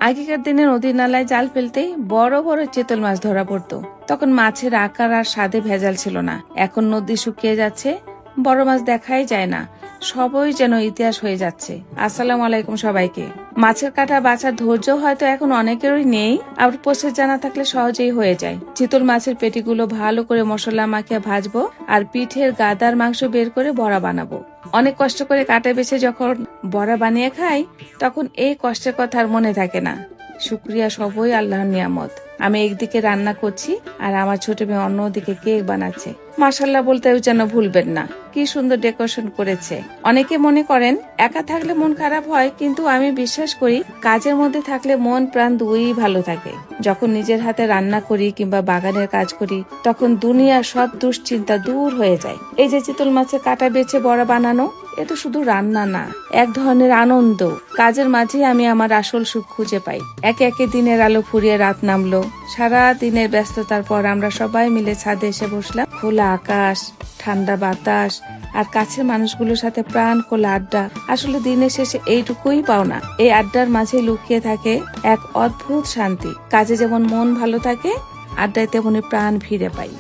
আগেকার দিনে নদী নালায় জাল ফেলতেই বড় বড় চিতল মাছ ধরা পড়তো। তখন মাছের আকার আর স্বাদে ভেজাল ছিল না। এখন নদী শুকিয়ে যাচ্ছে, বড় মাছ দেখাই যায় না, সবই যেন ইতিহাস হয়ে যাচ্ছে। আসসালামু আলাইকুম সবাইকে। মাছের কাটা বাছার ধৈর্য হয়তো এখন অনেকেরই নেই, আবার প্রসেস জানা থাকলে সহজেই হয়ে যায়। চিতল মাছের পেটিগুলো ভালো করে মশলা মাখিয়ে ভাজবো আর পিঠের গাদার মাংস বের করে বড়া বানাবো। অনেক কষ্ট করে কাটা বেছে যখন বড়া বানিয়ে খাই, তখন এই কষ্টের কথা আর মনে থাকে না। শুকরিয়া সবই আল্লাহর নিয়ামত। আমি একদিকে রান্না করছি আর আমার ছোট মেয়ে অন্যদিকে কেক বানাচ্ছে। মাশাআল্লাহ বলতেও যেন ভুলবেন না, কি সুন্দর ডেকোরেশন করেছে। অনেকে মনে করেন একা থাকলে মন খারাপ হয়, কিন্তু আমি বিশ্বাস করি কাজের মধ্যে থাকলে মন প্রাণ দুই ভালো থাকে। যখন নিজের হাতে রান্না করি কিংবা বাগানের কাজ করি, তখন দুনিয়ার সব দুশ্চিন্তা দূর হয়ে যায়। এই যে চিতল মাছের কাটা বেছে বড়া বানানো, এ তো শুধু রান্না না, এক ধরনের আনন্দ। কাজের মাঝে আমি আমার আসল সুখ খুঁজে পাই। একে একে দিনের আলো ফুরিয়ে রাত নামলো। সারা দিনের ব্যস্ততার পর আমরা সবাই মিলে ছাদে এসে বসলাম। খোলা আকাশ, ঠান্ডা বাতাস আর কাছের মানুষগুলোর সাথে প্রাণ খোলা আড্ডা। আসলে দিনের শেষে এইটুকুই পাওনা। এই আড্ডার মাঝে লুকিয়ে থাকে এক অদ্ভুত শান্তি। কাজে যেমন মন ভালো থাকে, আড্ডায় তেমনি প্রাণ ফিরে পাই।